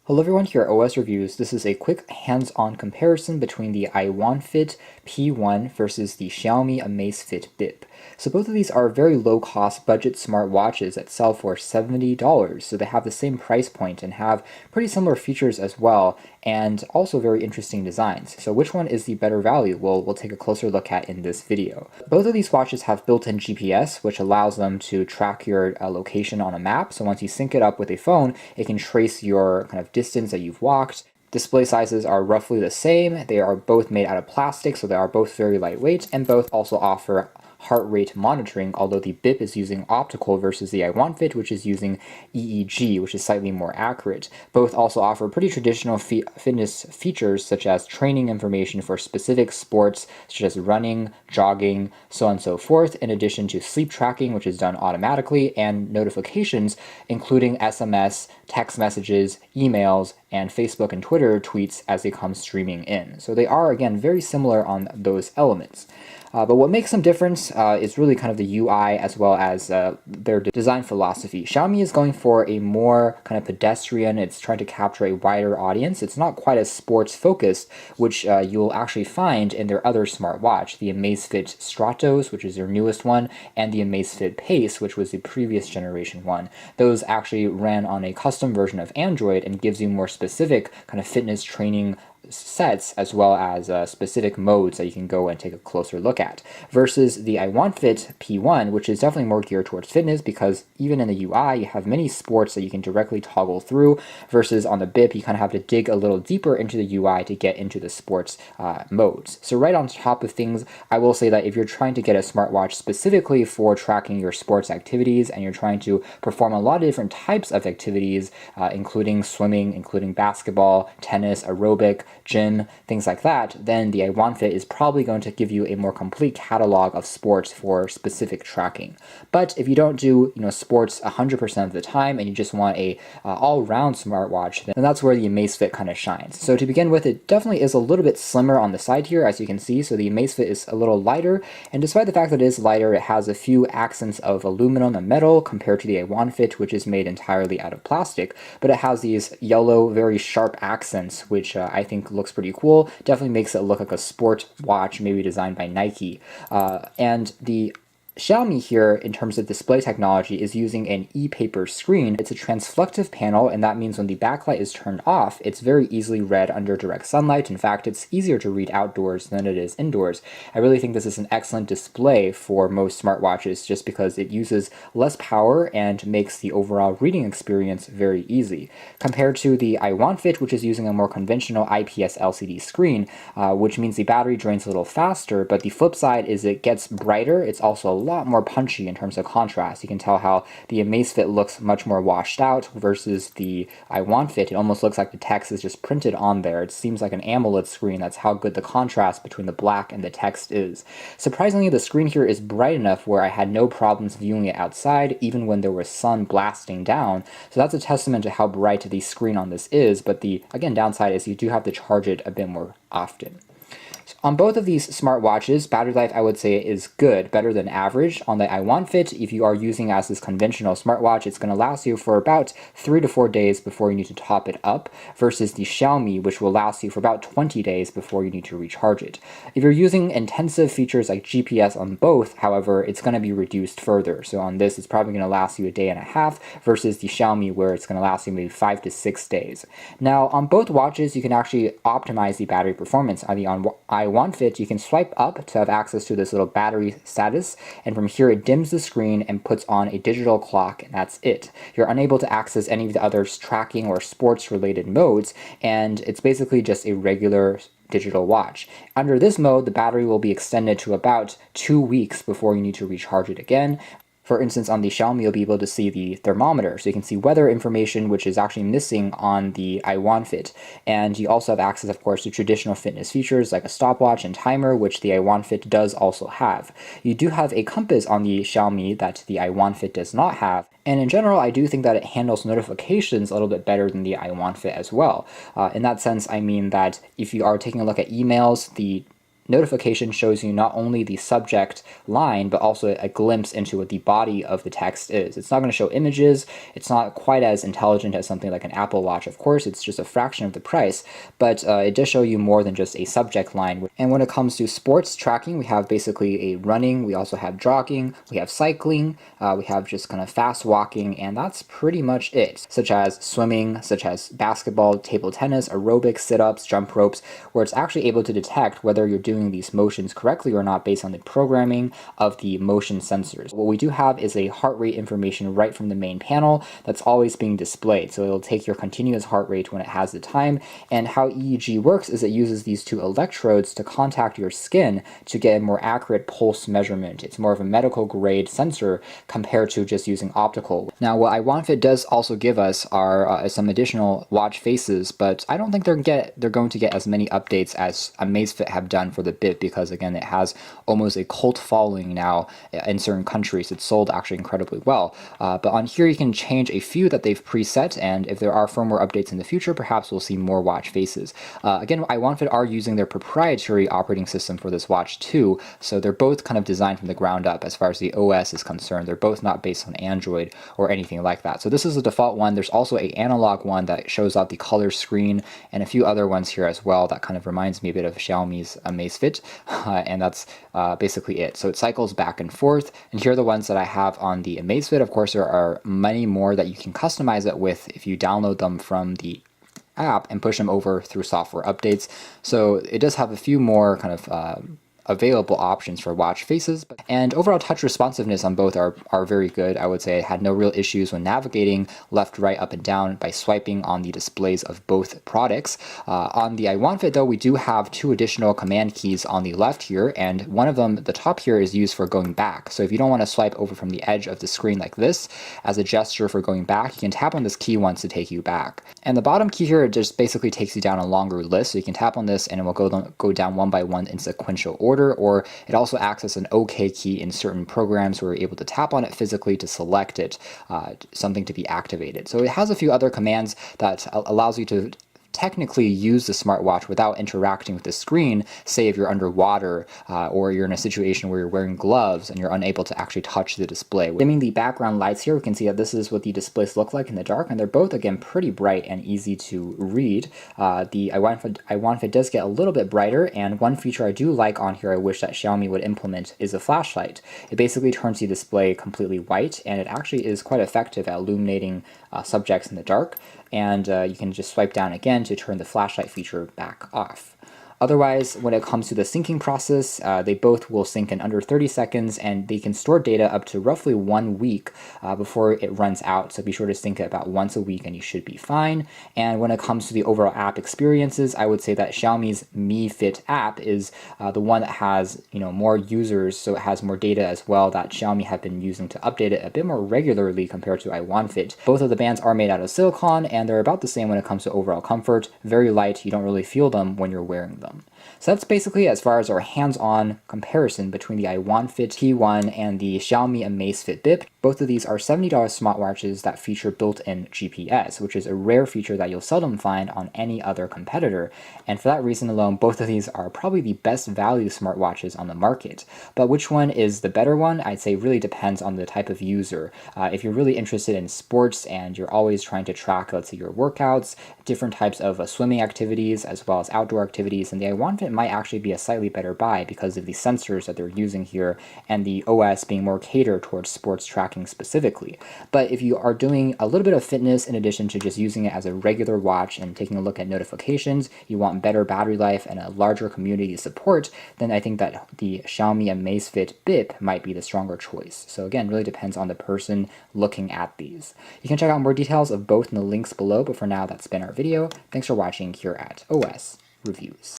Hello everyone, here at OS Reviews. This is a quick hands-on comparison between the iWonfit P1 versus the Xiaomi Amazfit Bip. So both of these are very low-cost budget smartwatches that sell for $70, so they have the same price point and have pretty similar features as well, and also very interesting designs. So which one is the better value? Well, we'll take a closer look at in this video. Both of these watches have built-in GPS, which allows them to track your location on a map. So once you sync it up with a phone, it can trace your kind of distance that you've walked. Display sizes are roughly the same. They are both made out of plastic, so they are both very lightweight, and both also offer heart rate monitoring, although the Bip is using optical versus the iWonfit, which is using EEG, which is slightly more accurate. Both also offer pretty traditional fitness features, such as training information for specific sports, such as running, jogging, so on and so forth, in addition to sleep tracking, which is done automatically, and notifications, including SMS, text messages, emails, and Facebook and Twitter tweets as they come streaming in. So they are, again, very similar on those elements. But what makes them different is really kind of the UI as well as their design philosophy. Xiaomi is going for a more kind of pedestrian, it's trying to capture a wider audience. It's not quite as sports focused, which you'll actually find in their other smartwatch, the Amazfit Stratos, which is their newest one, and the Amazfit Pace, which was the previous generation one. Those actually ran on a custom version of Android and gives you more specific kind of fitness training sets as well as specific modes that you can go and take a closer look at, versus the iWonfit P1, which is definitely more geared towards fitness because even in the UI you have many sports that you can directly toggle through, versus on the Bip you kind of have to dig a little deeper into the UI to get into the sports modes. So right on top of things, I will say that if you're trying to get a smartwatch specifically for tracking your sports activities and you're trying to perform a lot of different types of activities, including swimming, including basketball, tennis, aerobic, gym, things like that, then the iWonfit is probably going to give you a more complete catalog of sports for specific tracking. But if you don't do sports 100% of the time and you just want a all-round smartwatch, then that's where the Amazfit kind of shines. So to begin with, it definitely is a little bit slimmer on the side here, as you can see. So the Amazfit is a little lighter, and despite the fact that it is lighter, it has a few accents of aluminum and metal compared to the iWonfit, which is made entirely out of plastic, but it has these yellow, very sharp accents, which I think looks pretty cool. Definitely makes it look like a sport watch, maybe designed by Nike. And the Xiaomi here, in terms of display technology, is using an e-paper screen. It's a transflective panel, and that means when the backlight is turned off, it's very easily read under direct sunlight. In fact, it's easier to read outdoors than it is indoors. I really think this is an excellent display for most smartwatches just because it uses less power and makes the overall reading experience very easy. Compared to the iWonfit, which is using a more conventional IPS LCD screen, which means the battery drains a little faster, but the flip side is it gets brighter. It's also a lot more punchy in terms of contrast. You can tell how the Amazfit looks much more washed out versus the iWonfit. It almost looks like the text is just printed on there. It seems like an AMOLED screen. That's how good the contrast between the black and the text is. Surprisingly, the screen here is bright enough where I had no problems viewing it outside, even when there was sun blasting down. So that's a testament to how bright the screen on this is, but the, again, downside is you do have to charge it a bit more often. On both of these smartwatches, battery life I would say is good, better than average. On the iWonfit, if you are using as this conventional smartwatch, it's going to last you for about 3 to 4 days before you need to top it up, versus the Xiaomi, which will last you for about 20 days before you need to recharge it. If you're using intensive features like GPS on both, however, it's going to be reduced further. So on this, it's probably going to last you a day and a half, versus the Xiaomi, where it's going to last you maybe 5 to 6 days. Now, on both watches, you can actually optimize the battery performance. On the iWonfit, you can swipe up to have access to this little battery status, and from here it dims the screen and puts on a digital clock, and that's it. You're unable to access any of the other tracking or sports related modes, and it's basically just a regular digital watch. Under this mode, the battery will be extended to about 2 weeks before you need to recharge it again. For instance, on the Xiaomi, you'll be able to see the thermometer, so you can see weather information, which is actually missing on the iWonfit. And you also have access, of course, to traditional fitness features like a stopwatch and timer, which the iWonfit does also have. You do have a compass on the Xiaomi that the iWonfit does not have. And in general, I do think that it handles notifications a little bit better than the iWonfit as well. In that sense, I mean that if you are taking a look at emails, the notification shows you not only the subject line, but also a glimpse into what the body of the text is. It's not going to show images. It's not quite as intelligent as something like an Apple Watch, of course. It's just a fraction of the price, but it does show you more than just a subject line. And when it comes to sports tracking, we have basically a running, we also have jogging, we have cycling, we have just kind of fast walking, and that's pretty much it, such as swimming, such as basketball, table tennis, aerobics, sit-ups, jump ropes, where it's actually able to detect whether you're doing these motions correctly or not based on the programming of the motion sensors. What we do have is a heart rate information right from the main panel that's always being displayed. So it'll take your continuous heart rate when it has the time. And how EEG works is it uses these two electrodes to contact your skin to get a more accurate pulse measurement. It's more of a medical grade sensor compared to just using optical. Now, what iWonfit does also give us are some additional watch faces, but I don't think they're going to get as many updates as Amazfit have done for the Bip, because again, it has almost a cult following now in certain countries. It's sold actually incredibly well. But on here, you can change a few that they've preset, and if there are firmware updates in the future, perhaps we'll see more watch faces. Again, iWonfit are using their proprietary operating system for this watch too, so they're both kind of designed from the ground up as far as the OS is concerned. They're both not based on Android or anything like that. So this is the default one. There's also an analog one that shows out the color screen, and a few other ones here as well that kind of reminds me a bit of Xiaomi's Amazfit, and that's basically it. So it cycles back and forth, and here are the ones that I have on the Amazfit. Of course, there are many more that you can customize it with if you download them from the app and push them over through software updates. So it does have a few more kind of available options for watch faces, and overall touch responsiveness on both are very good. I would say I had no real issues when navigating left, right, up, and down by swiping on the displays of both products. On the iWonfit though, we do have two additional command keys on the left here, and one of them, the top here, is used for going back. So if you don't want to swipe over from the edge of the screen like this as a gesture for going back, you can tap on this key once to take you back. And the bottom key here just basically takes you down a longer list, so you can tap on this and it will go down one by one in sequential order. Or it also acts as an OK key in certain programs where you're able to tap on it physically to select it, something to be activated. So it has a few other commands that allows you to technically use the smartwatch without interacting with the screen, say if you're underwater or you're in a situation where you're wearing gloves and you're unable to actually touch the display. Dimming the background lights here, we can see that this is what the displays look like in the dark, and they're both, again, pretty bright and easy to read. The iWonfit does get a little bit brighter, and one feature I do like on here I wish that Xiaomi would implement is a flashlight. It basically turns the display completely white, and it actually is quite effective at illuminating subjects in the dark, and you can just swipe down again to turn the flashlight feature back off. Otherwise, when it comes to the syncing process, they both will sync in under 30 seconds, and they can store data up to roughly 1 week before it runs out. So be sure to sync it about once a week and you should be fine. And when it comes to the overall app experiences, I would say that Xiaomi's Mi Fit app is the one that has more users, so it has more data as well that Xiaomi have been using to update it a bit more regularly compared to iWonfit. Both of the bands are made out of silicone, and they're about the same when it comes to overall comfort. Very light, you don't really feel them when you're wearing them. So that's basically as far as our hands-on comparison between the iWonfit P1 and the Xiaomi Amazfit Bip. Both of these are $70 smartwatches that feature built-in GPS, which is a rare feature that you'll seldom find on any other competitor. And for that reason alone, both of these are probably the best value smartwatches on the market. But which one is the better one? I'd say really depends on the type of user. If you're really interested in sports and you're always trying to track, let's say, your workouts, different types of swimming activities, as well as outdoor activities, and the iWonfit might actually be a slightly better buy because of the sensors that they're using here and the OS being more catered towards sports tracking specifically. But if you are doing a little bit of fitness in addition to just using it as a regular watch and taking a look at notifications, you want better battery life and a larger community support, then I think that the Xiaomi Amazfit Bip might be the stronger choice. So again, really depends on the person looking at these. You can check out more details of both in the links below, but for now, that's been our video. Thanks for watching here at OS Reviews.